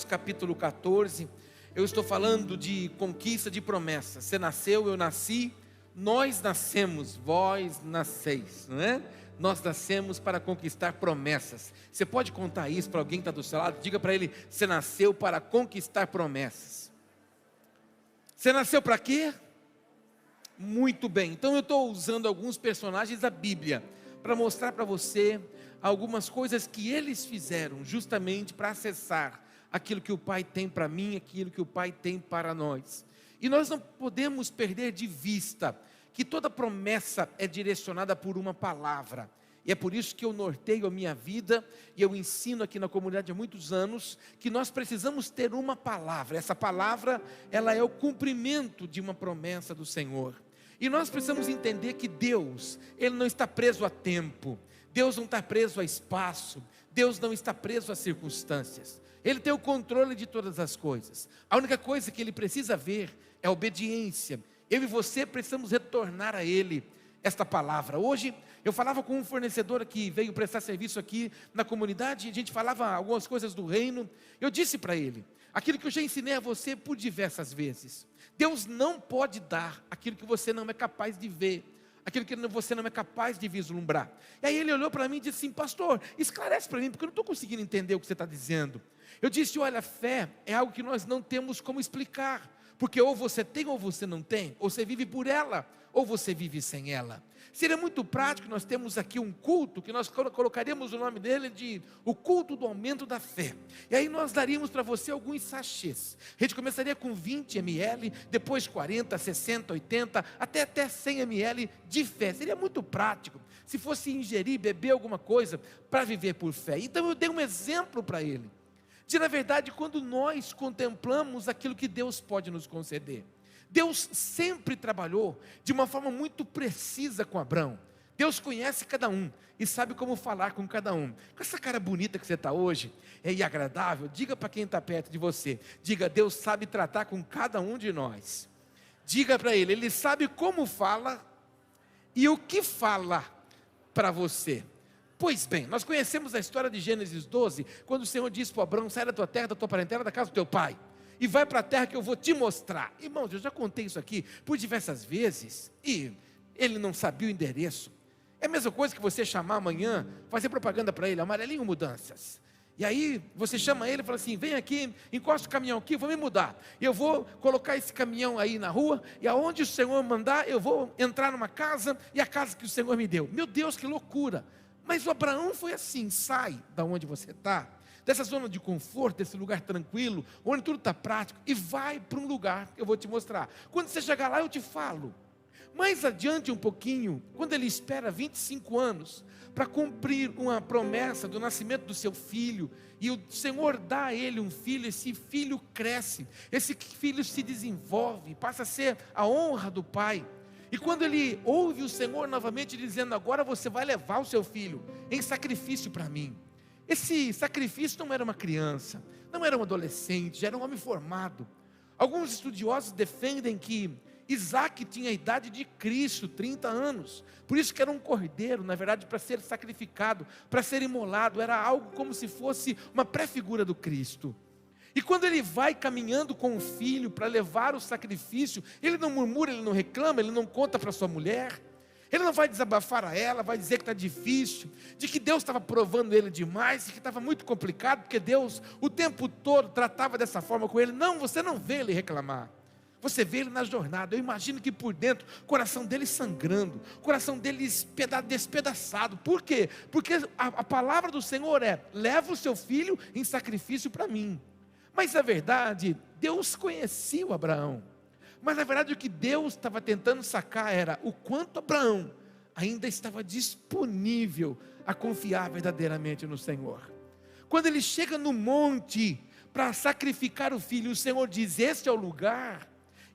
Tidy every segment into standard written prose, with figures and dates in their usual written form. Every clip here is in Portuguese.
capítulo 14, eu estou falando de conquista de promessas. Você nasceu, eu nasci, nós nascemos, vós nasceis, não é? Nós nascemos para conquistar promessas. Você pode contar isso para alguém que está do seu lado? Diga para ele: você nasceu para conquistar promessas. Você nasceu para quê? Muito bem, então eu estou usando alguns personagens da Bíblia para mostrar para você algumas coisas que eles fizeram justamente para acessar aquilo que o Pai tem para mim, aquilo que o Pai tem para nós. E nós não podemos perder de vista que toda promessa é direcionada por uma palavra. E é por isso que eu norteio a minha vida e eu ensino aqui na comunidade há muitos anos que nós precisamos ter uma palavra. Essa palavra, ela é o cumprimento de uma promessa do Senhor. E nós precisamos entender que Deus, Ele não está preso a tempo, Deus não está preso a espaço, Deus não está preso a circunstâncias. Ele tem o controle de todas as coisas. A única coisa que Ele precisa ver é a obediência. Eu e você precisamos retornar a Ele esta palavra. Hoje eu falava com um fornecedor que veio prestar serviço aqui na comunidade, e a gente falava algumas coisas do reino. Eu disse para ele aquilo que eu já ensinei a você por diversas vezes: Deus não pode dar aquilo que você não é capaz de ver, aquilo que você não é capaz de vislumbrar. E aí ele olhou para mim e disse assim: pastor, esclarece para mim, porque eu não estou conseguindo entender o que você está dizendo. Eu disse: olha, fé é algo que nós não temos como explicar, porque ou você tem ou você não tem, ou você vive por ela, ou você vive sem ela. Seria muito prático, nós temos aqui um culto, que nós colocaríamos o nome dele de o culto do aumento da fé. E aí nós daríamos para você alguns sachês. A gente começaria com 20 ml, depois 40, 60, 80, até 100 ml de fé. Seria muito prático, se fosse ingerir, beber alguma coisa, para viver por fé. Então eu dei um exemplo para ele, de na verdade, quando nós contemplamos aquilo que Deus pode nos conceder. Deus sempre trabalhou de uma forma muito precisa com Abraão. Deus conhece cada um e sabe como falar com cada um. Com essa cara bonita que você está hoje, e agradável, diga para quem está perto de você, diga: Deus sabe tratar com cada um de nós. Diga para Ele, Ele sabe como fala e o que fala para você. Pois bem, nós conhecemos a história de Gênesis 12, quando o Senhor disse para Abraão: sai da tua terra, da tua parentela, da casa do teu pai, e vai para a terra que eu vou te mostrar. Irmãos, eu já contei isso aqui por diversas vezes, e ele não sabia o endereço. É a mesma coisa que você chamar amanhã, fazer propaganda para ele: Amarelinho Mudanças. E aí você chama ele e fala assim: vem aqui, encosta o caminhão aqui, vou me mudar. Eu vou colocar esse caminhão aí na rua, e aonde o Senhor mandar, eu vou entrar numa casa, e a casa que o Senhor me deu. Meu Deus, que loucura! Mas o Abraão foi assim: sai da onde você está, dessa zona de conforto, desse lugar tranquilo, onde tudo está prático, e vai para um lugar que eu vou te mostrar. Quando você chegar lá, eu te falo. Mais adiante um pouquinho, quando ele espera 25 anos, para cumprir uma promessa do nascimento do seu filho, e o Senhor dá a ele um filho, esse filho cresce, esse filho se desenvolve, passa a ser a honra do pai. E quando ele ouve o Senhor novamente dizendo: agora você vai levar o seu filho em sacrifício para mim. Esse sacrifício não era uma criança, não era um adolescente, já era um homem formado. Alguns estudiosos defendem que Isaac tinha a idade de Cristo, 30 anos. Por isso que era um cordeiro, na verdade, para ser sacrificado, para ser imolado. Era algo como se fosse uma pré-figura do Cristo. E quando ele vai caminhando com o filho para levar o sacrifício, ele não murmura, ele não reclama, ele não conta para sua mulher, ele não vai desabafar a ela, vai dizer que está difícil, de que Deus estava provando ele demais, e que estava muito complicado, porque Deus o tempo todo tratava dessa forma com ele. Não, você não vê ele reclamar, você vê ele na jornada. Eu imagino que por dentro, o coração dele sangrando, o coração dele despedaçado. Por quê? Porque a palavra do Senhor é: leva o seu filho em sacrifício para mim. Mas na verdade, Deus conhecia o Abraão. Mas na verdade o que Deus estava tentando sacar era o quanto Abraão ainda estava disponível a confiar verdadeiramente no Senhor. Quando ele chega no monte para sacrificar o filho, o Senhor diz: este é o lugar.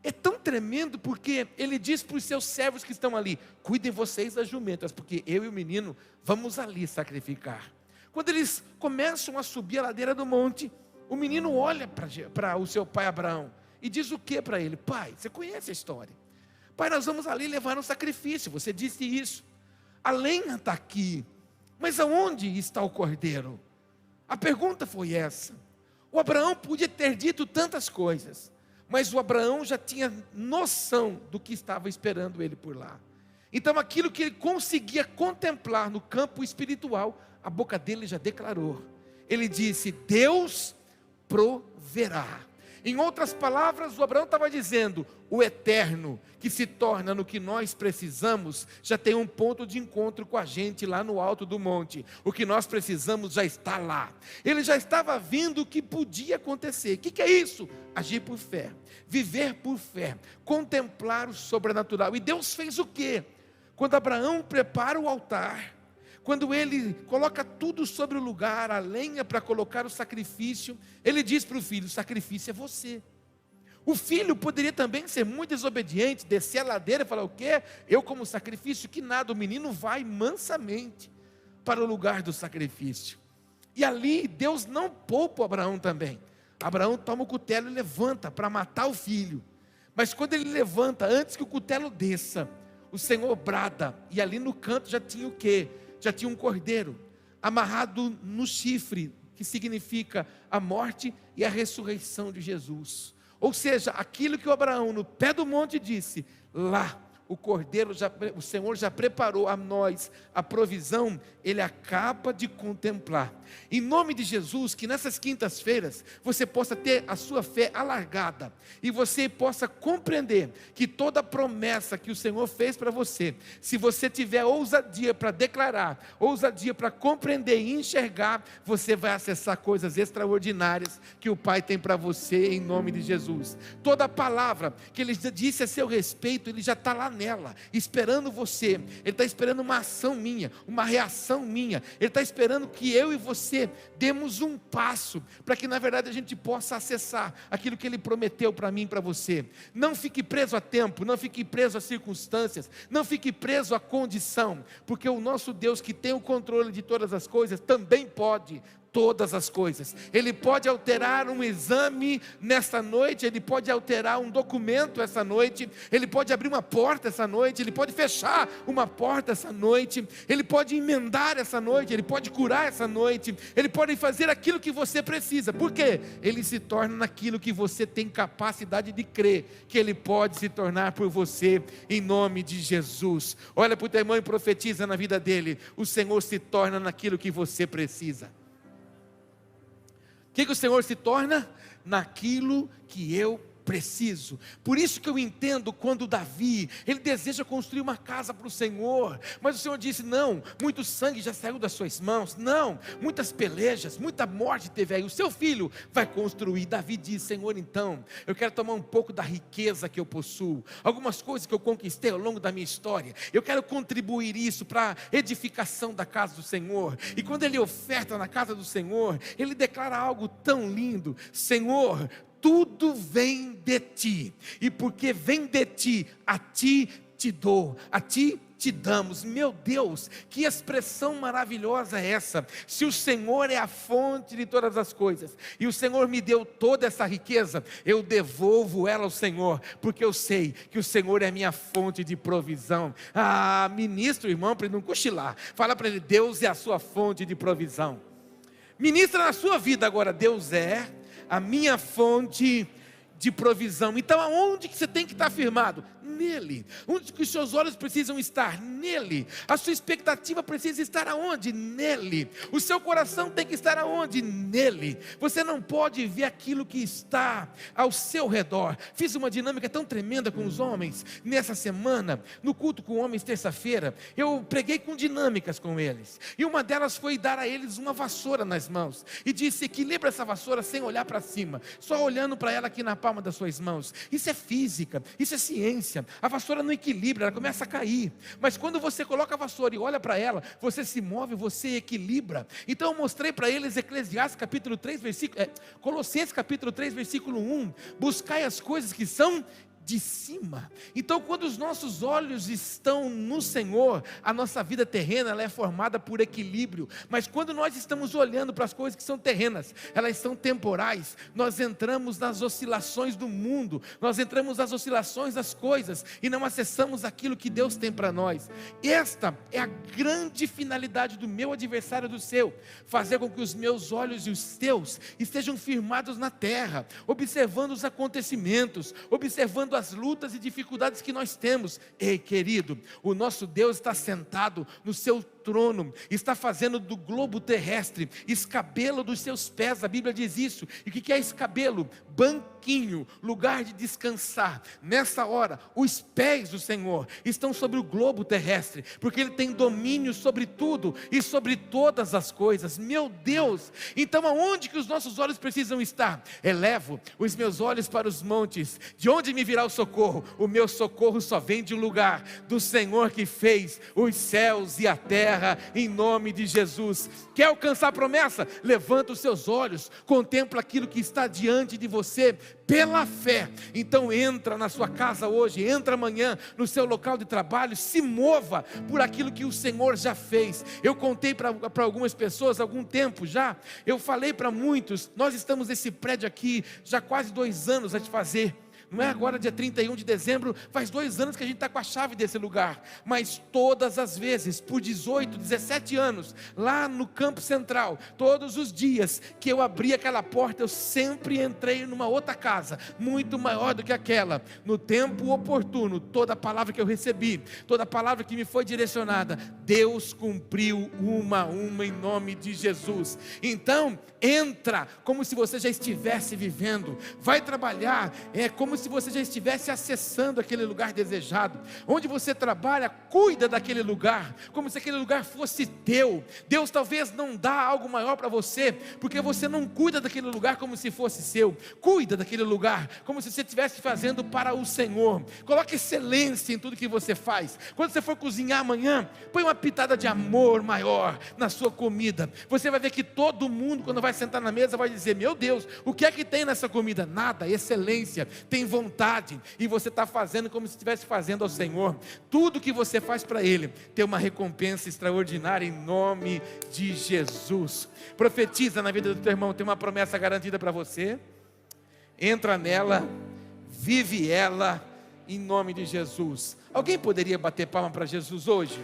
É tão tremendo, porque ele diz para os seus servos que estão ali: cuidem vocês das jumentas, porque eu e o menino vamos ali sacrificar. Quando eles começam a subir a ladeira do monte, o menino olha para o seu pai Abraão e diz o que para ele? Pai, você conhece a história. Pai, nós vamos ali levar um sacrifício, você disse isso. A lenha está aqui, mas aonde está o cordeiro? A pergunta foi essa: O Abraão podia ter dito tantas coisas, mas o Abraão já tinha noção do que estava esperando ele por lá. Então aquilo que ele conseguia contemplar no campo espiritual, a boca dele já declarou. Ele disse: Deus proverá. Em outras palavras, o Abraão estava dizendo: o eterno, que se torna no que nós precisamos, já tem um ponto de encontro com a gente lá no alto do monte. O que nós precisamos já está lá. Ele já estava vendo o que podia acontecer. O que é isso? Agir por fé, viver por fé, contemplar o sobrenatural. E Deus fez o quê? Quando Abraão prepara o altar, quando ele coloca tudo sobre o lugar, a lenha para colocar o sacrifício, ele diz para o filho: o sacrifício é você. O filho poderia também ser muito desobediente, descer a ladeira e falar: o quê? Eu como sacrifício? Que nada, o menino vai mansamente para o lugar do sacrifício. E ali Deus não poupa o Abraão também. Abraão toma o cutelo e levanta para matar o filho. Mas quando ele levanta, antes que o cutelo desça, o Senhor brada, e ali no canto já tinha o quê? Já tinha um cordeiro, amarrado no chifre, que significa a morte e a ressurreição de Jesus. Ou seja, aquilo que o Abraão no pé do monte disse, lá o Senhor já preparou a nós a provisão, Ele acaba de contemplar. Em nome de Jesus, que nessas quintas-feiras você possa ter a sua fé alargada e você possa compreender que toda promessa que o Senhor fez para você, se você tiver ousadia para declarar, ousadia para compreender e enxergar, você vai acessar coisas extraordinárias que o Pai tem para você em nome de Jesus. Toda palavra que Ele disse a seu respeito, Ele já está lá nela, esperando você. Ele está esperando uma ação minha, uma reação minha. Ele está esperando que eu e você demos um passo, para que na verdade a gente possa acessar aquilo que Ele prometeu para mim e para você. Não fique preso a tempo, não fique preso a circunstâncias, não fique preso à condição, porque o nosso Deus, que tem o controle de todas as coisas, também pode todas as coisas. Ele pode alterar um exame nesta noite, Ele pode alterar um documento essa noite, Ele pode abrir uma porta essa noite, Ele pode fechar uma porta essa noite, Ele pode emendar essa noite, Ele pode curar essa noite, Ele pode fazer aquilo que você precisa. Por quê? Ele se torna naquilo que você tem capacidade de crer, que Ele pode se tornar por você, em nome de Jesus. Olha para o teu irmão e profetiza na vida dele: o Senhor se torna naquilo que você precisa. O que o Senhor se torna? Naquilo que eu preciso. Por isso que eu entendo quando Davi, ele deseja construir uma casa para o Senhor, mas o Senhor disse: não, muito sangue já saiu das suas mãos, não, muitas pelejas, muita morte teve aí, o seu filho vai construir. Davi diz: Senhor, então, eu quero tomar um pouco da riqueza que eu possuo, algumas coisas que eu conquistei ao longo da minha história, eu quero contribuir isso para a edificação da casa do Senhor. E quando ele oferta na casa do Senhor, ele declara algo tão lindo: Senhor, tudo vem de ti, e porque vem de ti, a ti te dou, a ti te damos. Meu Deus, que expressão maravilhosa é essa! Se o Senhor é a fonte de todas as coisas, e o Senhor me deu toda essa riqueza, eu devolvo ela ao Senhor, porque eu sei que o Senhor é a minha fonte de provisão. Ministra o irmão para ele não cochilar, fala para ele: Deus é a sua fonte de provisão. Ministra na sua vida agora: Deus é a minha fonte de provisão. Então aonde que você tem que estar firmado? Nele. Onde que os seus olhos precisam estar? Nele. A sua expectativa precisa estar aonde? Nele. O seu coração tem que estar aonde? Nele. Você não pode ver aquilo que está ao seu redor. Fiz uma dinâmica tão tremenda com os homens nessa semana, no culto com homens terça-feira. Eu preguei com dinâmicas com eles, e uma delas foi dar a eles uma vassoura nas mãos, e disse: equilibra essa vassoura sem olhar para cima, só olhando para ela aqui na palma das suas mãos. Isso é física, isso é ciência. A vassoura não equilibra, ela começa a cair, mas quando você coloca a vassoura e olha para ela, você se move, você equilibra. Então eu mostrei para eles Eclesiastes capítulo 3, Colossenses capítulo 3, versículo 1: buscai as coisas que são de cima. Então, quando os nossos olhos estão no Senhor, a nossa vida terrena, ela é formada por equilíbrio. Mas quando nós estamos olhando para as coisas que são terrenas, elas são temporais, nós entramos nas oscilações do mundo, nós entramos nas oscilações das coisas, e não acessamos aquilo que Deus tem para nós. Esta é a grande finalidade do meu adversário e do seu, fazer com que os meus olhos e os teus estejam firmados na terra, observando os acontecimentos, observando as lutas e dificuldades que nós temos. Ei, querido, o nosso Deus está sentado no seu trono, está fazendo do globo terrestre escabelo dos seus pés. A Bíblia diz isso. E o que é escabelo? Banquinho, lugar de descansar. Nessa hora, os pés do Senhor estão sobre o globo terrestre, porque Ele tem domínio sobre tudo e sobre todas as coisas. Meu Deus! Então aonde que os nossos olhos precisam estar? Elevo os meus olhos para os montes. De onde me virá o socorro? O meu socorro só vem de um lugar, do Senhor que fez os céus e a terra, em nome de Jesus. Quer alcançar a promessa? Levanta os seus olhos, contempla aquilo que está diante de você, pela fé. Então entra na sua casa hoje, entra amanhã no seu local de trabalho, se mova por aquilo que o Senhor já fez. Eu contei para algumas pessoas há algum tempo já, eu falei para muitos, nós estamos nesse prédio aqui já quase 2 anos a te fazer. Não é agora dia 31 de dezembro, faz 2 anos que a gente está com a chave desse lugar. Mas todas as vezes, por 18, 17 anos, lá no Campo Central, todos os dias que eu abri aquela porta, eu sempre entrei numa outra casa, muito maior do que aquela. No tempo oportuno, toda palavra que eu recebi, toda palavra que me foi direcionada, Deus cumpriu uma a uma em nome de Jesus. Então, entra como se você já estivesse vivendo, vai trabalhar, como se você já estivesse acessando aquele lugar desejado. Onde você trabalha, cuida daquele lugar, como se aquele lugar fosse teu. Deus talvez não dá algo maior para você, porque você não cuida daquele lugar como se fosse seu. Cuida daquele lugar, como se você estivesse fazendo para o Senhor. Coloque excelência em tudo que você faz. Quando você for cozinhar amanhã, põe uma pitada de amor maior na sua comida. Você vai ver que todo mundo, quando vai sentar na mesa, vai dizer: meu Deus, o que é que tem nessa comida? Nada, excelência, tem vontade, e você está fazendo como se estivesse fazendo ao Senhor. Tudo que você faz para Ele tem uma recompensa extraordinária em nome de Jesus. Profetiza na vida do teu irmão, tem uma promessa garantida para você. Entra nela, vive ela em nome de Jesus. Alguém poderia bater palma para Jesus hoje?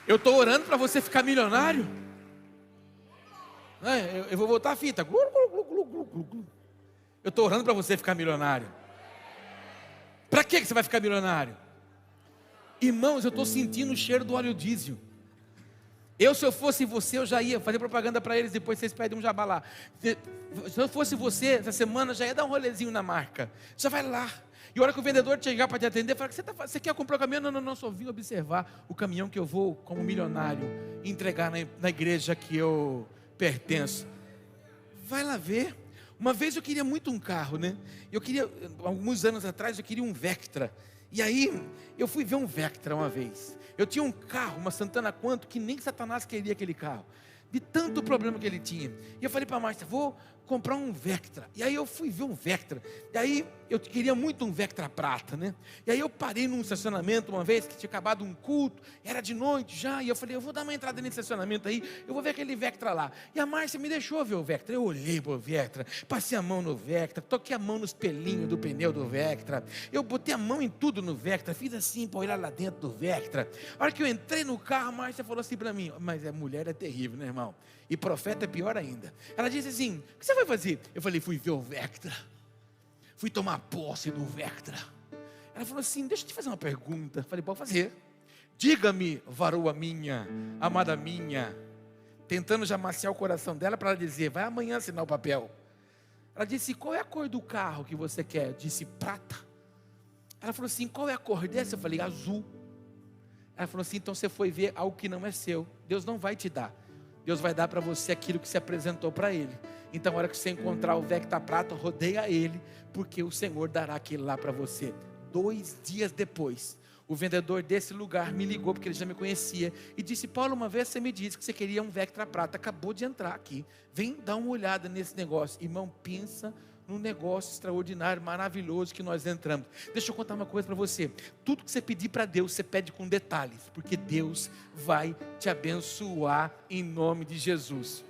Eu estou orando para você ficar milionário. Eu vou voltar a fita. Eu estou orando para você ficar milionário. Para que você vai ficar milionário? Irmãos, eu estou sentindo o cheiro do óleo diesel. Se eu fosse você, eu já ia fazer propaganda para eles, depois vocês pedem um jabá lá. Se eu fosse você, essa semana já ia dar um rolezinho na marca. Já vai lá. E a hora que o vendedor chegar para te atender, fala: você quer comprar o caminhão? Não, só vim observar o caminhão que eu vou, como milionário, entregar na igreja que eu pertenço. Vai lá ver. Uma vez eu queria muito um carro, né? Alguns anos atrás, eu queria um Vectra. E aí, eu fui ver um Vectra uma vez. Eu tinha um carro, uma Santana Quanto, que nem Satanás queria aquele carro. De tanto problema que ele tinha. E eu falei para a Márcia: vou comprar um Vectra. E aí eu fui ver um Vectra. E aí eu queria muito um Vectra prata, né? E aí eu parei num estacionamento uma vez, que tinha acabado um culto, era de noite já. E eu falei: eu vou dar uma entrada nesse estacionamento aí, eu vou ver aquele Vectra lá. E a Márcia me deixou ver o Vectra. Eu olhei para o Vectra, passei a mão no Vectra, toquei a mão nos pelinhos do pneu do Vectra. Eu botei a mão em tudo no Vectra, fiz assim para olhar lá dentro do Vectra. A hora que eu entrei no carro, a Márcia falou assim para mim: mas mulher é terrível, né, irmão? E profeta é pior ainda. Ela disse assim: o que você vai fazer? Eu falei: fui ver o Vectra, fui tomar posse do Vectra. Ela falou assim: deixa eu te fazer uma pergunta. Eu falei: pode fazer. Diga-me, varoa minha, amada minha, tentando já maciar o coração dela para ela dizer: vai amanhã assinar o papel. Ela disse: qual é a cor do carro que você quer? Eu disse: prata. Ela falou assim: qual é a cor dessa? Eu falei: azul. Ela falou assim: então você foi ver algo que não é seu. Deus não vai te dar. Deus vai dar para você aquilo que se apresentou para Ele. Então, na hora que você encontrar o Vectra prata, rodeia ele, porque o Senhor dará aquilo lá para você. 2 dias depois, O vendedor desse lugar me ligou, porque ele já me conhecia, e disse: Paulo, uma vez você me disse que você queria um Vectra prata, acabou de entrar aqui, vem dar uma olhada nesse negócio. Irmão, pensa num negócio extraordinário, maravilhoso que nós entramos. Deixa eu contar uma coisa para você: tudo que você pedir para Deus, você pede com detalhes, porque Deus vai te abençoar em nome de Jesus.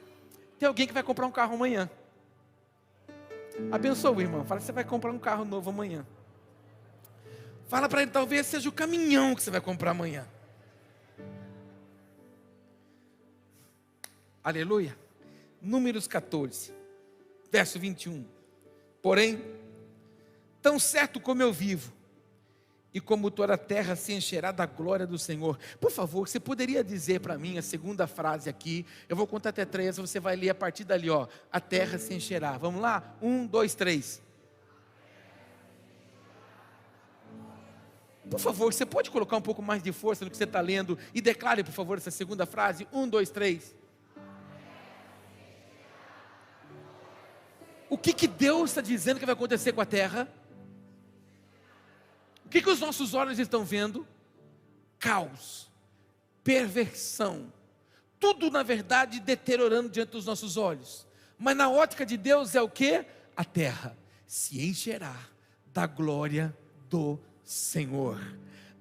Tem alguém que vai comprar um carro amanhã. Abençoa o irmão, fala que você vai comprar um carro novo amanhã. Fala para ele, talvez seja o caminhão que você vai comprar amanhã. Aleluia. Números 14, verso 21. Porém, tão certo como eu vivo, e como toda a terra se encherá da glória do Senhor. Por favor, você poderia dizer para mim a segunda frase aqui? Eu vou contar até 3, você vai ler a partir dali, ó. A terra se encherá. Vamos lá? 1, 2, 3. Por favor, você pode colocar um pouco mais de força no que você está lendo e declare, por favor, essa segunda frase. 1, 2, 3. O que Deus está dizendo que vai acontecer com a terra? O que os nossos olhos estão vendo? Caos, perversão, tudo na verdade deteriorando diante dos nossos olhos. Mas na ótica de Deus é o que? A terra se encherá da glória do Senhor.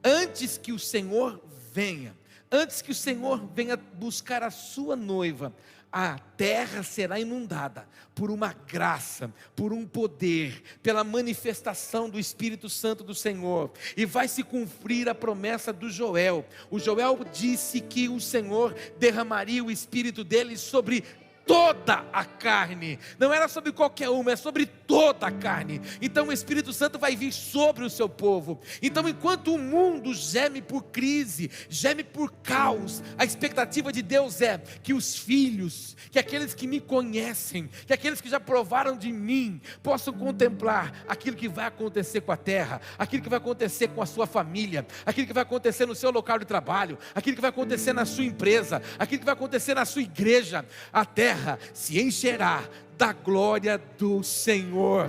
Antes que o Senhor venha, antes que o Senhor venha buscar a sua noiva, a terra será inundada por uma graça, por um poder, pela manifestação do Espírito Santo do Senhor, e vai se cumprir a promessa do Joel. O Joel disse que o Senhor derramaria o Espírito dele sobre toda a carne, não era sobre qualquer uma, é sobre toda a carne. Então o Espírito Santo vai vir sobre o seu povo. Então enquanto o mundo geme por crise, geme por caos, a expectativa de Deus é que os filhos, que aqueles que me conhecem, que aqueles que já provaram de mim, possam contemplar aquilo que vai acontecer com a terra, aquilo que vai acontecer com a sua família, aquilo que vai acontecer no seu local de trabalho, aquilo que vai acontecer na sua empresa, aquilo que vai acontecer na sua igreja. A terra se encherá da glória do Senhor.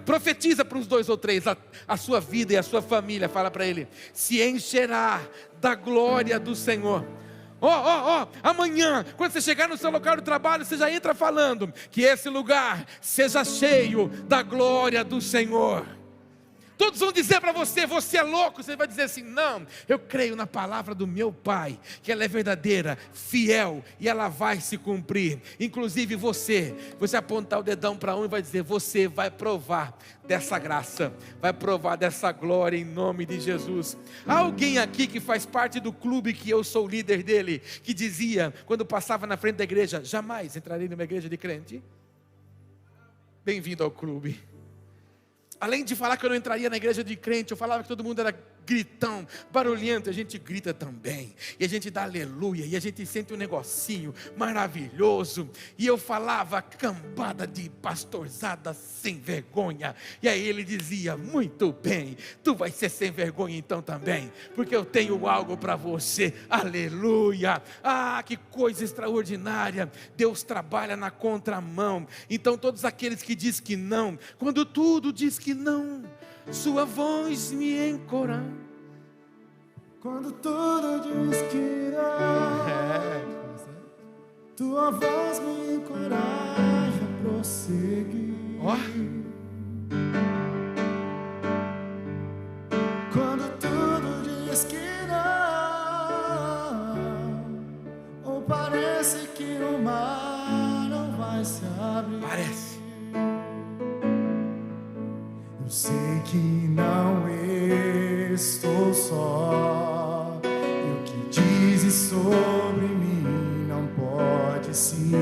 Profetiza para os 2 ou 3 a sua vida e a sua família. Fala para ele: se encherá da glória do Senhor. Amanhã, quando você chegar no seu local de trabalho, você já entra falando que esse lugar seja cheio da glória do Senhor. Todos vão dizer para você: você é louco. Você vai dizer assim: não, eu creio na palavra do meu Pai, que ela é verdadeira, fiel, e ela vai se cumprir. Inclusive você apontar o dedão para um e vai dizer: você vai provar dessa graça, vai provar dessa glória em nome de Jesus. Há alguém aqui que faz parte do clube que eu sou líder dele, que dizia, quando passava na frente da igreja: jamais entrarei numa igreja de crente? Bem-vindo ao clube. Além de falar que eu não entraria na igreja de crente, eu falava que todo mundo era gritão, barulhento. A gente grita também, e a gente dá aleluia, e a gente sente um negocinho maravilhoso. E eu falava: cambada de pastorzada sem vergonha. E aí ele dizia: muito bem, tu vai ser sem vergonha então também, porque eu tenho algo para você. Aleluia. Ah, que coisa extraordinária. Deus trabalha na contramão. Então todos aqueles que dizem que não, quando tudo diz que não, sua voz me encoraja. Quando tudo diz que não, tua voz me encoraja a prosseguir. Quando tudo diz que não, ou parece que o mar não vai se abrir. Parece. Eu sei que não estou só, e o que dizes sobre mim não pode se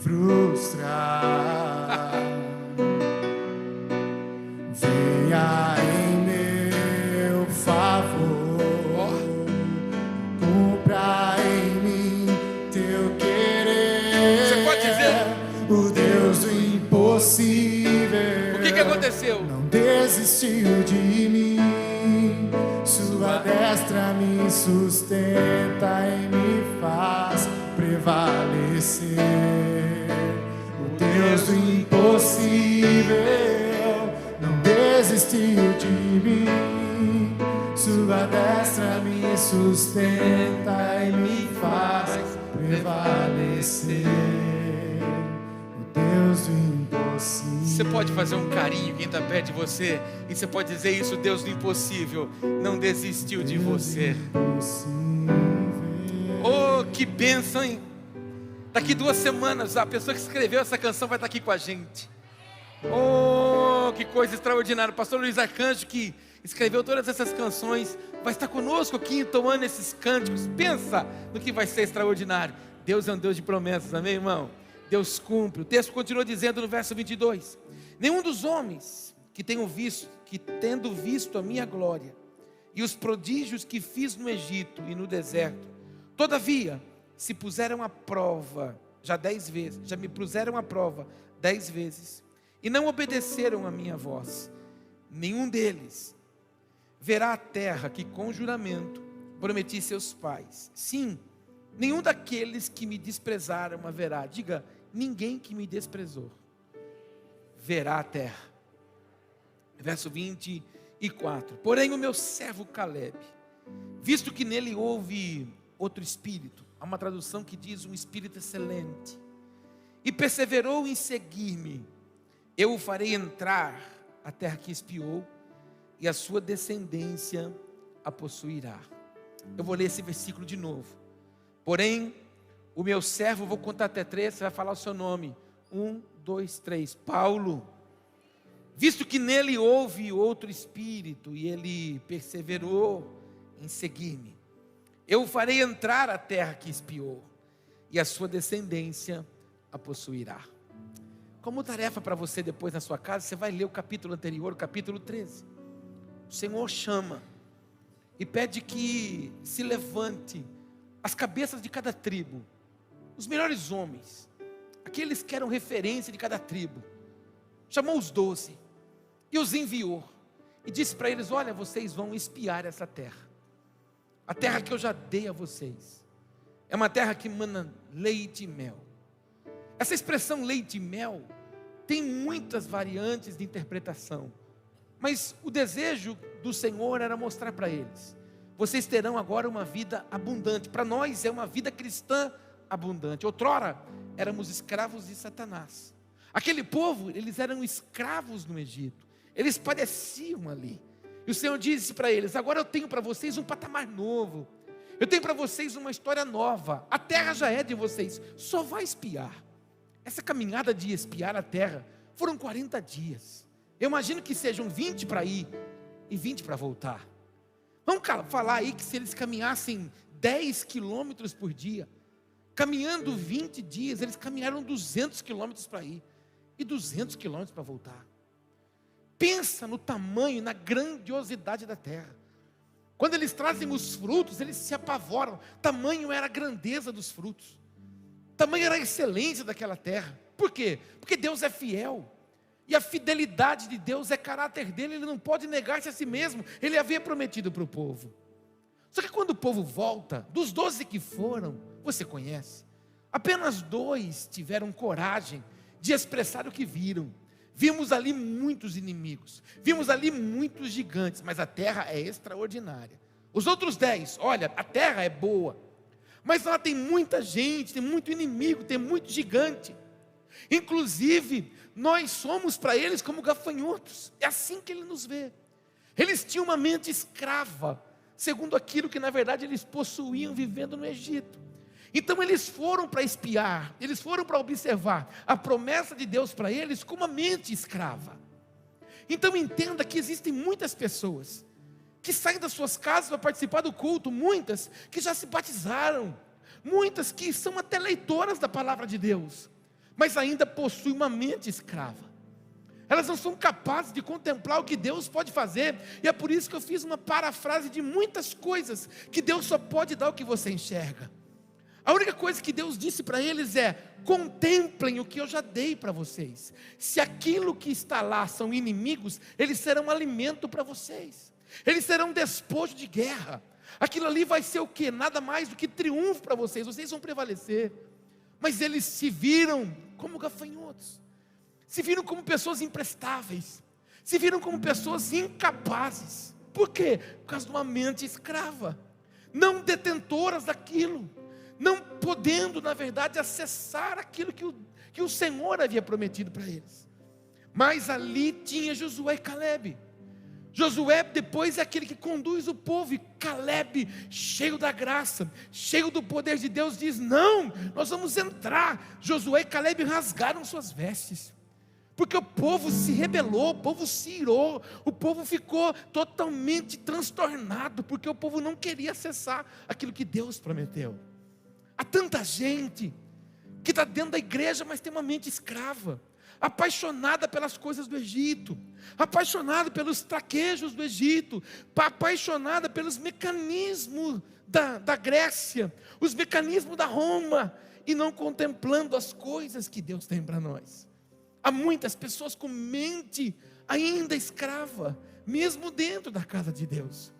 frustrar. Venha em meu favor, cumpra em mim teu querer. Você pode dizer: o Deus do impossível. O que aconteceu? Não desistiu de mim, sua destra me sustenta e me faz prevalecer. O Deus do impossível não desistiu de mim, sua Sua destra me sustenta e me faz prevalecer. O Deus do impossível. Você pode fazer um carinho quem está perto de você, e você pode dizer isso: Deus do impossível não desistiu de você. Oh, que bênção, hein? Daqui 2 semanas a pessoa que escreveu essa canção vai estar aqui com a gente. Oh, que coisa extraordinária. O pastor Luiz Arcanjo, que escreveu todas essas canções, vai estar conosco aqui entoando esses cânticos. Pensa no que vai ser extraordinário. Deus é um Deus de promessas, amém, irmão? Deus cumpre. O texto continua dizendo no verso 22: nenhum dos homens que tendo visto a minha glória e os prodígios que fiz no Egito e no deserto, todavia se puseram à prova já me puseram à prova 10 vezes, e não obedeceram a minha voz, nenhum deles verá a terra que com juramento prometi seus pais. Sim, nenhum daqueles que me desprezaram a verá. Diga: ninguém que me desprezou verá a terra. Verso 24: porém o meu servo Caleb, visto que nele houve outro espírito, há uma tradução que diz um espírito excelente, e perseverou em seguir-me, eu o farei entrar a terra que espiou, e a sua descendência a possuirá. Eu vou ler esse versículo de novo. Porém o meu servo, vou contar até 3, você vai falar o seu nome. 1, 2, 3. Paulo, visto que nele houve outro espírito, e ele perseverou em seguir-me, eu o farei entrar a terra que espiou, e a sua descendência a possuirá. Como tarefa para você depois na sua casa, você vai ler o capítulo anterior, o capítulo 13. O Senhor chama e pede que se levante as cabeças de cada tribo, os melhores homens, aqueles que eram referência de cada tribo. Chamou os 12 e os enviou, e disse para eles: olha, vocês vão espiar essa terra, a terra que eu já dei a vocês. É uma terra que mana leite e mel. Essa expressão leite e mel tem muitas variantes de interpretação, mas o desejo do Senhor era mostrar para eles: vocês terão agora uma vida abundante. Para nós é uma vida cristã abundante. Outrora éramos escravos de Satanás. Aquele povo, eles eram escravos no Egito, eles padeciam ali, e o Senhor disse para eles: agora eu tenho para vocês um patamar novo, eu tenho para vocês uma história nova. A terra já é de vocês, só vai espiar. Essa caminhada de espiar a terra foram 40 dias. Eu imagino que sejam 20 para ir e 20 para voltar. Vamos falar aí que se eles caminhassem 10 quilômetros por dia, caminhando 20 dias, eles caminharam 200 quilômetros para ir e 200 quilômetros para voltar. Pensa no tamanho, na grandiosidade da terra. Quando eles trazem os frutos, eles se apavoram. Tamanho era a grandeza dos frutos, tamanho era a excelência daquela terra. Por quê? Porque Deus é fiel, e a fidelidade de Deus é caráter dele. Ele não pode negar-se a si mesmo. Ele havia prometido para o povo. Só que quando o povo volta, dos 12 que foram, você conhece, apenas 2 tiveram coragem de expressar o que viram. Vimos ali muitos inimigos, vimos ali muitos gigantes, mas a terra é extraordinária. Os outros 10, olha, a terra é boa, mas lá tem muita gente, tem muito inimigo, tem muito gigante. Inclusive, nós somos para eles como gafanhotos. É assim que ele nos vê. Eles tinham uma mente escrava, segundo aquilo que na verdade eles possuíam vivendo no Egito. Então eles foram para espiar, eles foram para observar a promessa de Deus para eles com uma mente escrava. Então entenda que existem muitas pessoas que saem das suas casas para participar do culto, muitas que já se batizaram, muitas que são até leitoras da palavra de Deus, mas ainda possuem uma mente escrava. Elas não são capazes de contemplar o que Deus pode fazer, e é por isso que eu fiz uma parafrase de muitas coisas que Deus só pode dar o que você enxerga. A única coisa que Deus disse para eles é: contemplem o que eu já dei para vocês. Se aquilo que está lá são inimigos, eles serão alimento para vocês, eles serão despojo de guerra. Aquilo ali vai ser o quê? Nada mais do que triunfo para vocês, vocês vão prevalecer. Mas eles se viram como gafanhotos, se viram como pessoas imprestáveis, se viram como pessoas incapazes. Por quê? Por causa de uma mente escrava, não detentoras daquilo, não podendo, na verdade, acessar aquilo que o Senhor havia prometido para eles. Mas ali tinha Josué e Calebe. Josué depois é aquele que conduz o povo, e Calebe, cheio da graça, cheio do poder de Deus, diz: não, nós vamos entrar. Josué e Calebe rasgaram suas vestes, porque o povo se rebelou, o povo se irou, o povo ficou totalmente transtornado, porque o povo não queria acessar aquilo que Deus prometeu. Há tanta gente que está dentro da igreja, mas tem uma mente escrava, apaixonada pelas coisas do Egito, apaixonada pelos traquejos do Egito, apaixonada pelos mecanismos da Grécia, os mecanismos da Roma, e não contemplando as coisas que Deus tem para nós. Há muitas pessoas com mente ainda escrava, mesmo dentro da casa de Deus.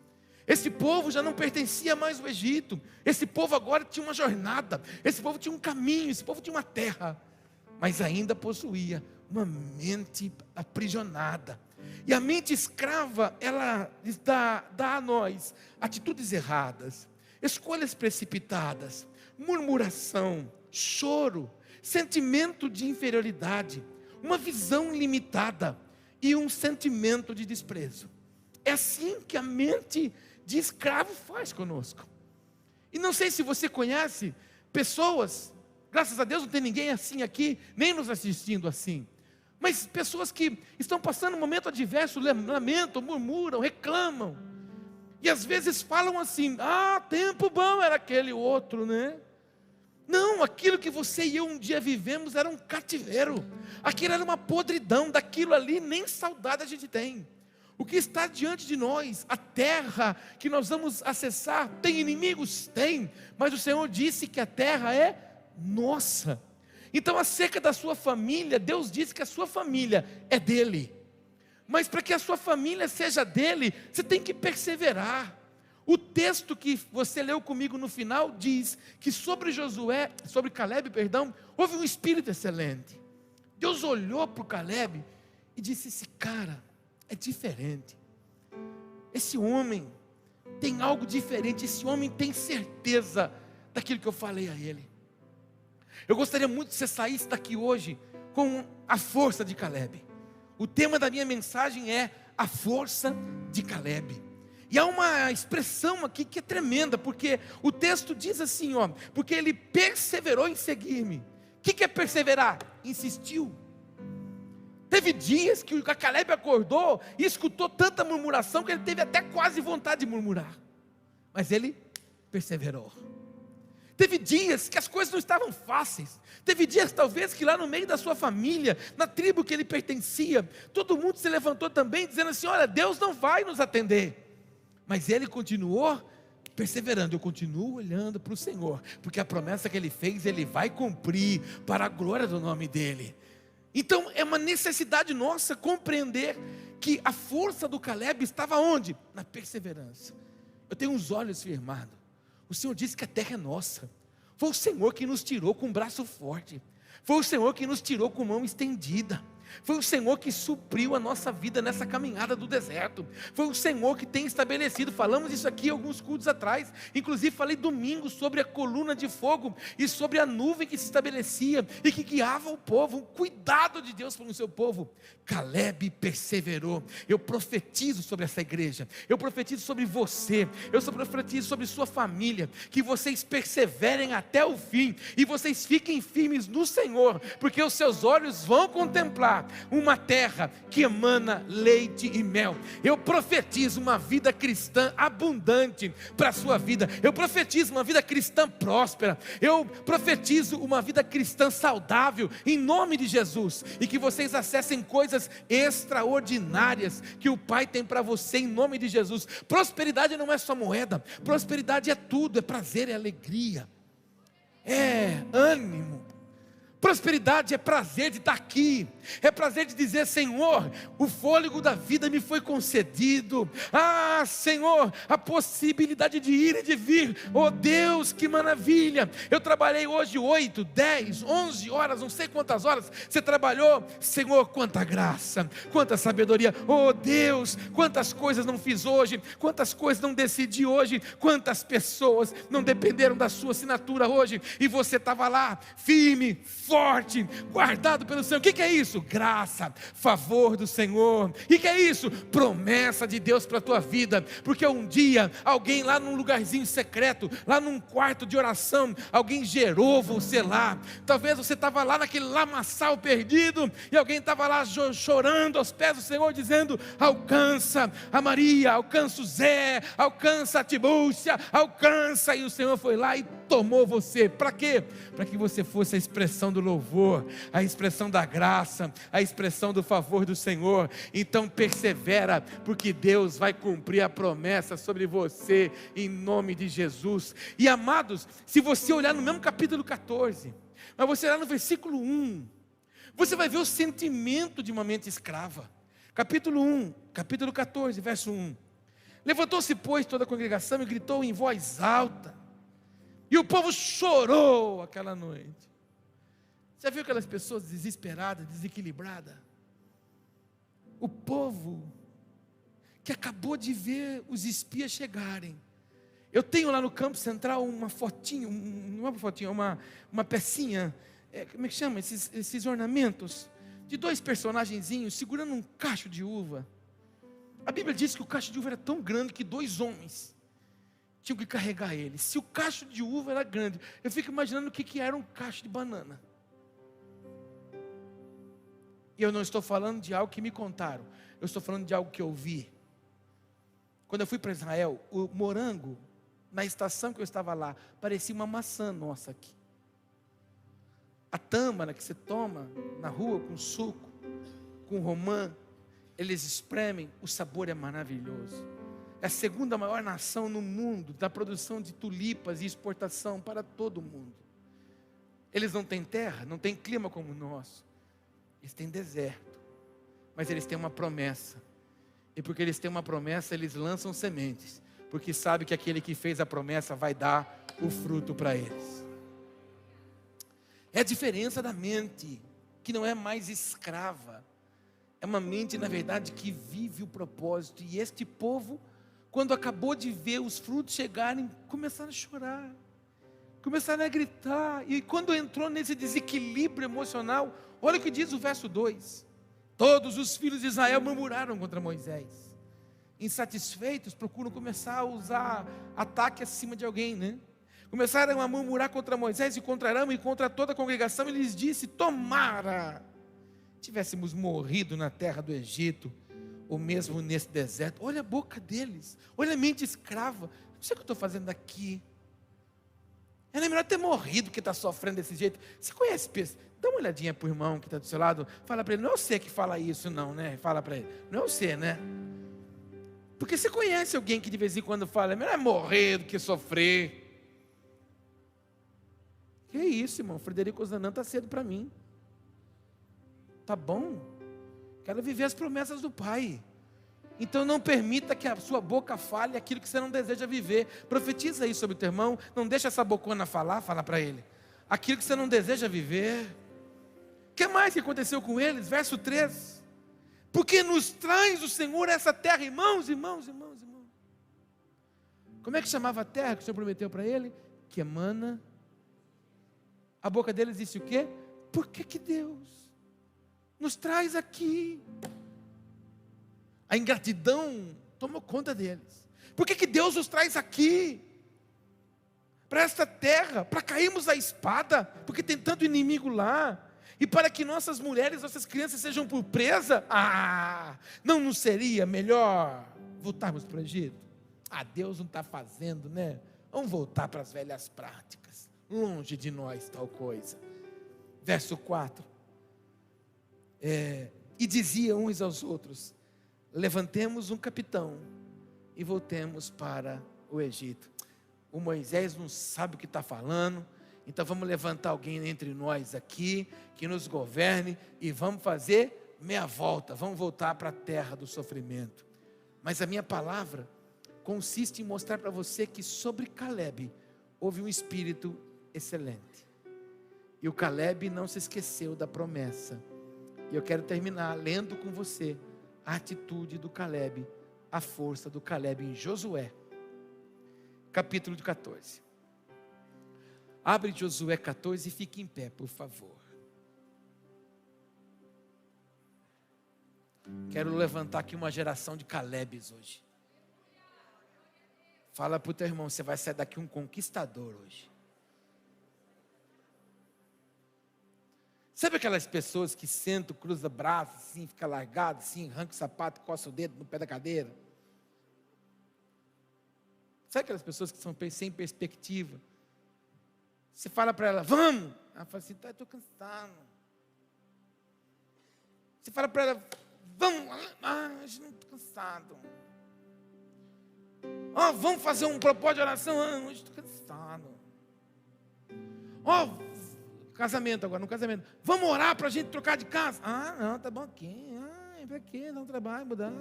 Esse povo já não pertencia mais ao Egito, esse povo agora tinha uma jornada, esse povo tinha um caminho, esse povo tinha uma terra, mas ainda possuía uma mente aprisionada. E a mente escrava, ela dá a nós atitudes erradas, escolhas precipitadas, murmuração, choro, sentimento de inferioridade, uma visão limitada e um sentimento de desprezo. É assim que a mente de escravo faz conosco. E não sei se você conhece pessoas, graças a Deus não tem ninguém assim aqui, nem nos assistindo assim, mas pessoas que estão passando um momento adverso, lamentam, murmuram, reclamam, e às vezes falam assim: tempo bom era aquele outro, né? Não, aquilo que você e eu um dia vivemos era um cativeiro, aquilo era uma podridão, daquilo ali nem saudade a gente tem. O que está diante de nós, a terra que nós vamos acessar, tem inimigos? Tem, mas o Senhor disse que a terra é nossa. Então, acerca da sua família, Deus disse que a sua família é dele, mas para que a sua família seja dele, você tem que perseverar. O texto que você leu comigo no final diz que sobre Calebe, houve um espírito excelente. Deus olhou para o Calebe e disse: esse cara é diferente, esse homem tem algo diferente, esse homem tem certeza daquilo que eu falei a ele. Eu gostaria muito que você saísse daqui hoje com a força de Calebe. O tema da minha mensagem é a força de Calebe. E há uma expressão aqui que é tremenda, porque o texto diz assim, porque ele perseverou em seguir-me. O que é perseverar? Insistiu. Teve dias que o Calebe acordou e escutou tanta murmuração que ele teve até quase vontade de murmurar, mas ele perseverou. Teve dias que as coisas não estavam fáceis. Teve dias talvez que lá no meio da sua família, na tribo que ele pertencia, todo mundo se levantou também dizendo assim: olha, Deus não vai nos atender. Mas ele continuou perseverando. Eu continuo olhando para o Senhor, porque a promessa que ele fez, ele vai cumprir para a glória do nome dele. Então é uma necessidade nossa compreender que a força do Calebe estava onde? Na perseverança. Eu tenho os olhos firmados. O Senhor disse que a terra é nossa. Foi o Senhor que nos tirou com um braço forte. Foi o Senhor que nos tirou com mão estendida. Foi o Senhor que supriu a nossa vida nessa caminhada do deserto. Foi o Senhor que tem estabelecido. Falamos isso aqui alguns cultos atrás. Inclusive falei domingo sobre a coluna de fogo e sobre a nuvem que se estabelecia e que guiava o povo. Um cuidado de Deus com o seu povo. Calebe perseverou. Eu profetizo sobre essa igreja. Eu profetizo sobre você. Eu profetizo sobre sua família. Que vocês perseverem até o fim. E vocês fiquem firmes no Senhor. Porque os seus olhos vão contemplar uma terra que emana leite e mel. Eu profetizo uma vida cristã abundante para a sua vida. Eu profetizo uma vida cristã próspera. Eu profetizo uma vida cristã saudável em nome de Jesus. E que vocês acessem coisas extraordinárias que o Pai tem para você em nome de Jesus. Prosperidade não é só moeda. Prosperidade é tudo, é prazer, é alegria, é ânimo. Prosperidade é prazer de estar aqui, é prazer de dizer: Senhor, o fôlego da vida me foi concedido. Ah, Senhor, a possibilidade de ir e de vir. Oh Deus, que maravilha! Eu trabalhei hoje 8, 10, 11 horas, não sei quantas horas você trabalhou. Senhor, quanta graça, quanta sabedoria. Oh Deus, quantas coisas não fiz hoje, quantas coisas não decidi hoje, quantas pessoas não dependeram da sua assinatura hoje, e você estava lá, firme, forte, guardado pelo Senhor. O que é isso? Graça, favor do Senhor. O que é isso? Promessa de Deus para a tua vida, porque um dia, alguém lá num lugarzinho secreto, lá num quarto de oração, alguém gerou você lá. Talvez você estava lá naquele lamaçal perdido, e alguém estava lá chorando aos pés do Senhor, dizendo: alcança a Maria, alcança o Zé, alcança a Tibúrcia, alcança. E o Senhor foi lá e tomou você. Para quê? Para que você fosse a expressão do louvor, a expressão da graça, a expressão do favor do Senhor. Então persevera, porque Deus vai cumprir a promessa sobre você, em nome de Jesus. E amados, se você olhar no mesmo capítulo 14, mas você olhar no versículo 1, você vai ver o sentimento de uma mente escrava. Capítulo 1, capítulo 14, verso 1. Levantou-se, pois, toda a congregação e gritou em voz alta, e o povo chorou aquela noite. Já viu aquelas pessoas desesperadas, desequilibradas? O povo que acabou de ver os espias chegarem. Eu tenho lá no campo central uma fotinho, não é uma fotinha, uma pecinha, como é que chama? Esses ornamentos, de 2 personagenzinhos segurando um cacho de uva. A Bíblia diz que o cacho de uva era tão grande que 2 homens tinham que carregar ele. Se o cacho de uva era grande, eu fico imaginando o que era um cacho de banana. E eu não estou falando de algo que me contaram, eu estou falando de algo que eu vi. Quando eu fui para Israel, o morango, na estação que eu estava lá, parecia uma maçã nossa aqui. A tâmara que você toma na rua com suco, com romã, eles espremem, o sabor é maravilhoso. É a 2ª maior nação no mundo da produção de tulipas e exportação para todo o mundo. Eles não têm terra, não têm clima como o nosso. Eles têm deserto, mas eles têm uma promessa. E porque eles têm uma promessa, eles lançam sementes, porque sabe que aquele que fez a promessa vai dar o fruto para eles. É a diferença da mente, que não é mais escrava. É uma mente, na verdade, que vive o propósito. E este povo, quando acabou de ver os frutos chegarem, começaram a chorar, começaram a gritar. E quando entrou nesse desequilíbrio emocional, olha o que diz o verso 2. Todos os filhos de Israel murmuraram contra Moisés. Insatisfeitos, procuram começar a usar ataque acima de alguém, né? Começaram a murmurar contra Moisés e contra Arão e contra toda a congregação. E lhes disse: tomara tivéssemos morrido na terra do Egito, ou mesmo nesse deserto. Olha a boca deles, olha a mente escrava. Não sei o que eu estou fazendo aqui. Era melhor ter morrido que está sofrendo desse jeito. Você conhece pessoas? Dá uma olhadinha para o irmão que está do seu lado. Fala para ele: não é você que fala isso não, né? Fala para ele: não é você, né? Porque você conhece alguém que de vez em quando fala: é melhor morrer do que sofrer. Que isso, irmão? Frederico Zanã está cedo para mim. Tá bom? Quero viver as promessas do Pai. Então não permita que a sua boca fale aquilo que você não deseja viver. Profetiza aí sobre o teu irmão. Não deixa essa bocona falar, fala para ele aquilo que você não deseja viver. O que mais que aconteceu com eles? Verso 3. Porque nos traz o Senhor essa terra, irmãos. Como é que chamava a terra que o Senhor prometeu para ele? Que emana. A boca deles disse o quê? Por que Deus nos traz aqui? A ingratidão tomou conta deles. Por que Deus nos traz aqui? Para esta terra, para cairmos a espada, porque tem tanto inimigo lá. E para que nossas mulheres, nossas crianças sejam por presa. Não seria melhor voltarmos para o Egito? Deus não está fazendo, né? Vamos voltar para as velhas práticas. Longe de nós tal coisa. Verso 4. E diziam uns aos outros: levantemos um capitão e voltemos para o Egito. O Moisés não sabe o que está falando. Então vamos levantar alguém entre nós aqui, que nos governe, e vamos fazer meia volta, vamos voltar para a terra do sofrimento. Mas a minha palavra consiste em mostrar para você que sobre Caleb houve um espírito excelente. E o Caleb não se esqueceu da promessa. E eu quero terminar lendo com você a atitude do Caleb, a força do Caleb em Josué, capítulo 14. Abre Josué 14 e fique em pé, por favor. Quero levantar aqui uma geração de Calebes hoje. Fala para o teu irmão, você vai sair daqui um conquistador hoje. Sabe aquelas pessoas que sentam, cruzam braços, assim, fica largado, assim, arranca o sapato, coça o dedo no pé da cadeira? Sabe aquelas pessoas que são sem perspectiva? Você fala para ela, vamos! Ela fala assim, estou cansado. Você fala para ela, vamos! Hoje não estou cansado. Vamos fazer um propósito de oração? Hoje estou cansado. Casamento agora, no casamento. Vamos orar para a gente trocar de casa? Não, tá bom aqui. Para quê? Dá um trabalho, mudar.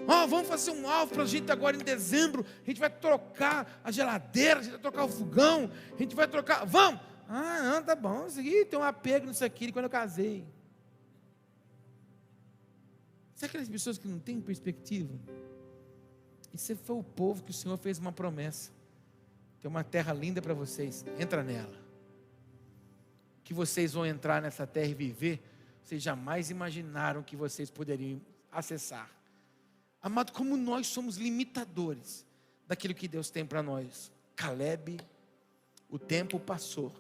Vamos fazer um alvo para a gente agora em dezembro. A gente vai trocar a geladeira, a gente vai trocar o fogão, a gente vai trocar. Vamos! Não, tá bom. Isso aqui tem um apego nisso aqui de quando eu casei. Sabe aquelas pessoas que não têm perspectiva? Esse foi o povo que o Senhor fez uma promessa. Tem uma terra linda para vocês, entra nela. Que vocês vão entrar nessa terra e viver, vocês jamais imaginaram que vocês poderiam acessar. Amado, como nós somos limitadores daquilo que Deus tem para nós. Caleb, o tempo passou,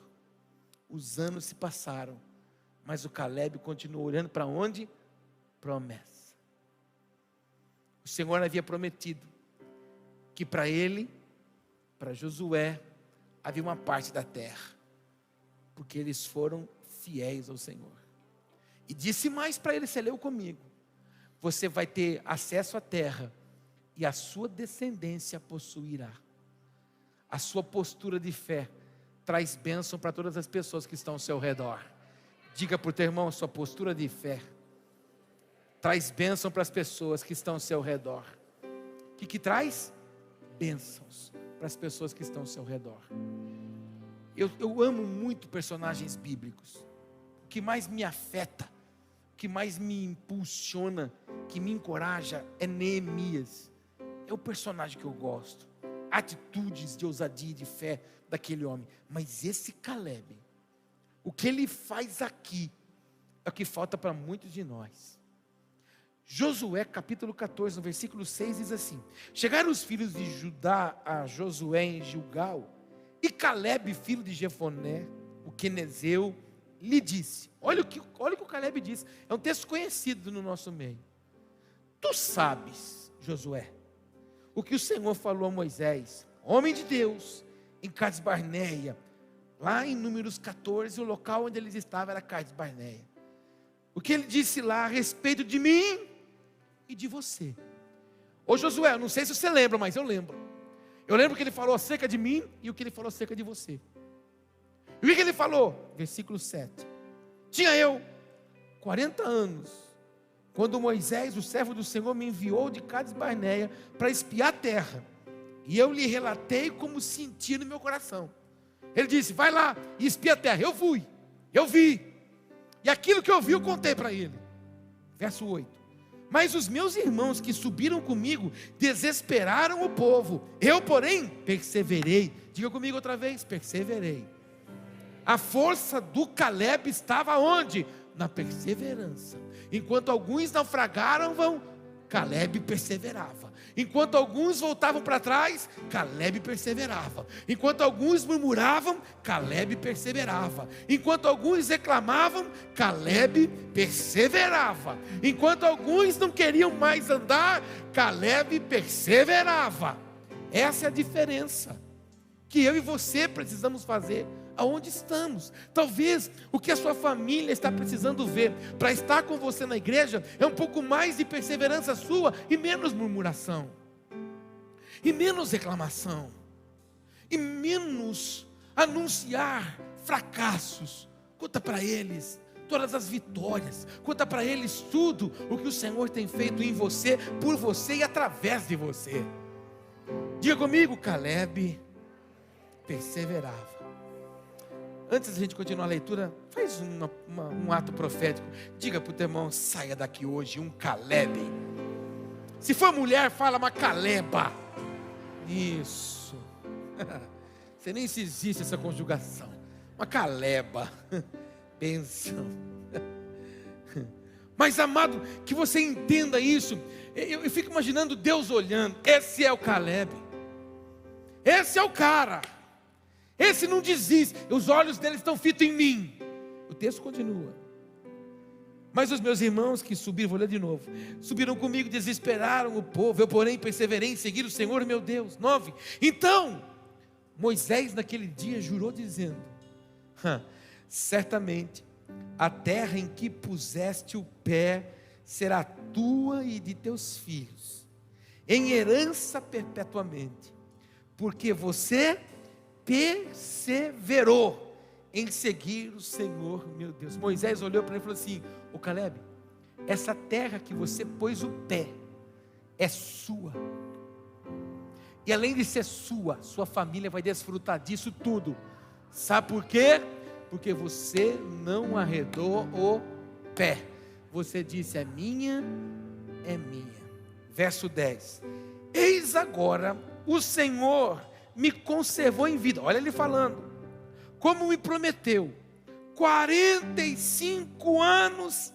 os anos se passaram, mas o Caleb continuou olhando para onde? Promessa. O Senhor havia prometido que para ele, para Josué, havia uma parte da terra, porque eles foram fiéis ao Senhor. E disse mais para ele, você leu comigo, você vai ter acesso à terra, e a sua descendência possuirá. A sua postura de fé traz bênção para todas as pessoas que estão ao seu redor. Diga para o teu irmão, a sua postura de fé traz bênção para as pessoas que estão ao seu redor. O que traz? Bênçãos para as pessoas que estão ao seu redor. Eu amo muito personagens bíblicos. O que mais me afeta, o que mais me impulsiona, que me encoraja é Neemias. É o personagem que eu gosto. Atitudes de ousadia e de fé daquele homem. Mas esse Caleb, o que ele faz aqui é o que falta para muitos de nós. Josué capítulo 14, no versículo 6 diz assim: chegaram os filhos de Judá a Josué em Gilgal, e Caleb, filho de Jefoné, o quenezeu, lhe disse, olha o que o Caleb disse, é um texto conhecido no nosso meio. Tu sabes, Josué, o que o Senhor falou a Moisés, homem de Deus, em Cades Barneia, lá em Números 14, o local onde eles estavam era Cades Barneia. O que ele disse lá a respeito de mim e de você. Ô Josué, eu não sei se você lembra, mas eu lembro. Eu lembro que ele falou acerca de mim e o que ele falou acerca de você. E o que ele falou? Versículo 7. Tinha eu 40 anos, quando Moisés, o servo do Senhor, me enviou de Cades Barneia para espiar a terra. E eu lhe relatei como sentia no meu coração. Ele disse, vai lá e espia a terra. Eu fui, eu vi. E aquilo que eu vi eu contei para ele. Verso 8. Mas os meus irmãos que subiram comigo desesperaram o povo. Eu, porém, perseverei. Diga comigo outra vez, perseverei. A força do Caleb estava onde? Na perseverança. Enquanto alguns naufragaram, Caleb perseverava. Enquanto alguns voltavam para trás, Caleb perseverava. Enquanto alguns murmuravam, Caleb perseverava. Enquanto alguns reclamavam, Caleb perseverava. Enquanto alguns não queriam mais andar, Caleb perseverava. Essa é a diferença que eu e você precisamos fazer aonde estamos. Talvez o que a sua família está precisando ver para estar com você na igreja é um pouco mais de perseverança sua e menos murmuração e menos reclamação e menos anunciar fracassos. Conta para eles todas as vitórias, conta para eles tudo o que o Senhor tem feito em você, por você e através de você. Diga comigo: Caleb perseverava. Antes da gente continuar a leitura, faz um ato profético. Diga para o teu irmão: saia daqui hoje um Caleb. Se for mulher, fala uma Caleba. Isso. Você nem se existe essa conjugação. Uma Caleba. Bênção. Mas amado, que você entenda isso. Eu fico imaginando Deus olhando. Esse é o Caleb. Esse é o cara. Esse não desiste. Os olhos dele estão fitos em mim. O texto continua. Mas os meus irmãos que subiram, vou ler de novo, subiram comigo, desesperaram o povo. Eu, porém, perseverei em seguir o Senhor meu Deus. 9. Então Moisés naquele dia jurou dizendo: certamente a terra em que puseste o pé será tua e de teus filhos, em herança perpetuamente, porque você perseverou em seguir o Senhor meu Deus. Moisés olhou para ele e falou assim: ô Caleb, essa terra que você pôs o pé é sua, e além de ser sua família vai desfrutar disso tudo. Sabe por quê? Porque você não arredou o pé. Você disse: é minha, é minha. Verso 10. Eis agora o Senhor me conservou em vida. Olha ele falando. Como me prometeu. 45 anos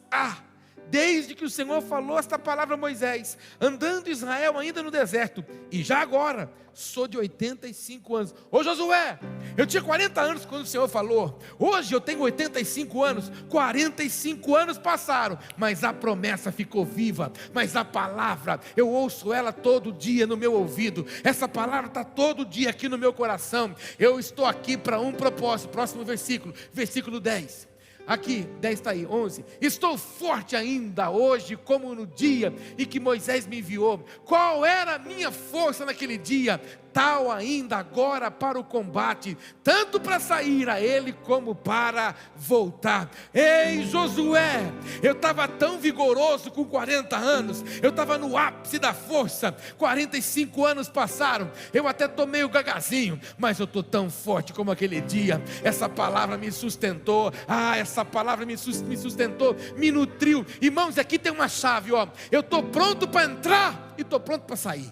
desde que o Senhor falou esta palavra a Moisés, andando Israel ainda no deserto, e já agora sou de 85 anos. Ô Josué, eu tinha 40 anos quando o Senhor falou, hoje eu tenho 85 anos, 45 anos passaram, mas a promessa ficou viva, mas a palavra, eu ouço ela todo dia no meu ouvido, essa palavra está todo dia aqui no meu coração. Eu estou aqui para um propósito. Próximo versículo, versículo 10. Aqui, 10 está aí, 11. Estou forte ainda hoje, como no dia em que Moisés me enviou. Qual era a minha força naquele dia? Tal ainda agora para o combate, tanto para sair a ele como para voltar. Ei Josué, eu estava tão vigoroso com 40 anos, eu estava no ápice da força, 45 anos passaram, eu até tomei o gagazinho, mas eu estou tão forte como aquele dia. Essa palavra me sustentou, essa palavra me sustentou, me nutriu. Irmãos, aqui tem uma chave, eu estou pronto para entrar e estou pronto para sair.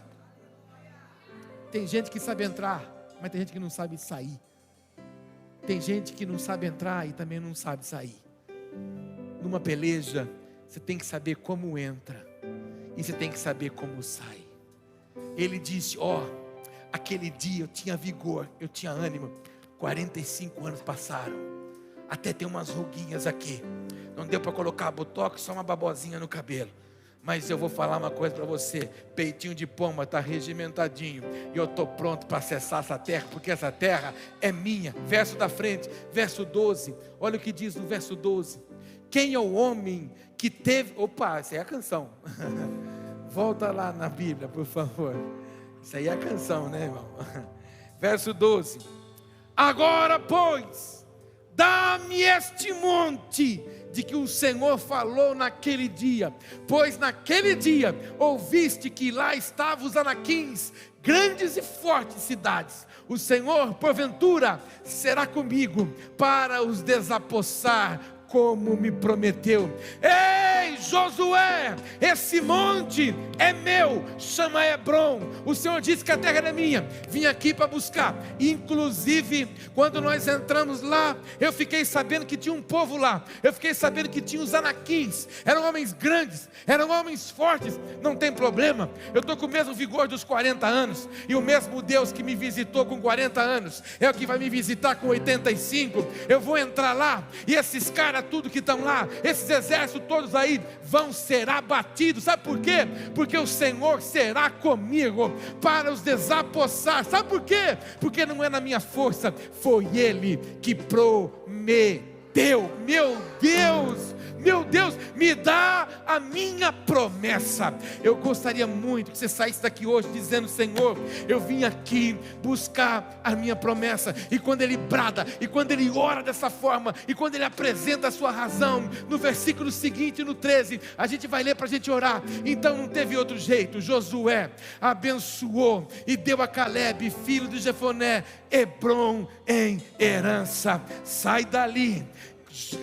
Tem gente que sabe entrar, mas tem gente que não sabe sair. Tem gente que não sabe entrar e também não sabe sair. Numa peleja, você tem que saber como entra e você tem que saber como sai. Ele disse: aquele dia eu tinha vigor, eu tinha ânimo. 45 anos passaram, até tem umas ruguinhas aqui, não deu para colocar botox, só uma babosinha no cabelo. Mas eu vou falar uma coisa para você: peitinho de pomba está regimentadinho, e eu estou pronto para acessar essa terra, porque essa terra é minha. Verso da frente, verso 12, olha o que diz no verso 12: quem é o homem que teve... Opa, isso aí é a canção. Volta lá na Bíblia, por favor. Isso aí é a canção, né, irmão? Verso 12: agora, pois, dá-me este monte de que o Senhor falou naquele dia, pois naquele dia ouviste que lá estavam os anaquins, grandes e fortes cidades. O Senhor porventura será comigo para os desapossar, como me prometeu. Ei Josué, esse monte é meu, chama Hebron. O Senhor disse que a terra era minha, vim aqui para buscar. Inclusive, quando nós entramos lá, eu fiquei sabendo que tinha um povo lá, eu fiquei sabendo que tinha os anaquins, eram homens grandes, eram homens fortes. Não tem problema, eu estou com o mesmo vigor dos 40 anos, e o mesmo Deus que me visitou com 40 anos, é o que vai me visitar com 85, eu vou entrar lá, e esses caras tudo que estão lá, esses exércitos todos aí, vão ser abatidos. Sabe por quê? Porque o Senhor será comigo para os desapossar. Sabe por quê? Porque não é na minha força, foi Ele que prometeu. meu Deus, me dá a minha promessa. Eu gostaria muito que você saísse daqui hoje dizendo: Senhor, eu vim aqui buscar a minha promessa. E quando ele brada, e quando ele ora dessa forma, e quando ele apresenta a sua razão, no versículo seguinte, no 13, a gente vai ler para a gente orar. Então não teve outro jeito. Josué abençoou e deu a Calebe, filho de Jefoné, Hebrom em herança. Sai dali,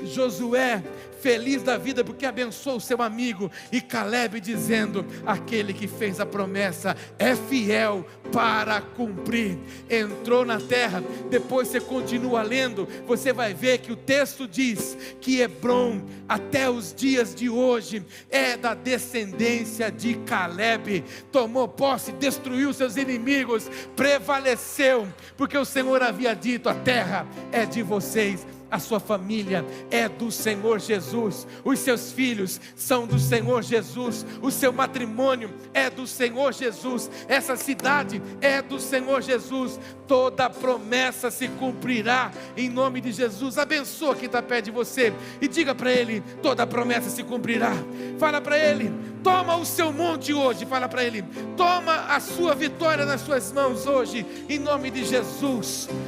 Josué feliz da vida porque abençoou o seu amigo, e Calebe dizendo: aquele que fez a promessa é fiel para cumprir. Entrou na terra. Depois você continua lendo, você vai ver que o texto diz que Hebrom até os dias de hoje é da descendência de Calebe. Tomou posse, destruiu seus inimigos, prevaleceu, porque o Senhor havia dito: a terra é de vocês, a sua família é do Senhor Jesus, os seus filhos são do Senhor Jesus, o seu matrimônio é do Senhor Jesus, essa cidade é do Senhor Jesus. Toda promessa se cumprirá em nome de Jesus. Abençoa quem está perto de você e diga para ele: toda promessa se cumprirá. Fala para ele: toma o seu monte hoje. Fala para ele: toma a sua vitória nas suas mãos hoje, em nome de Jesus.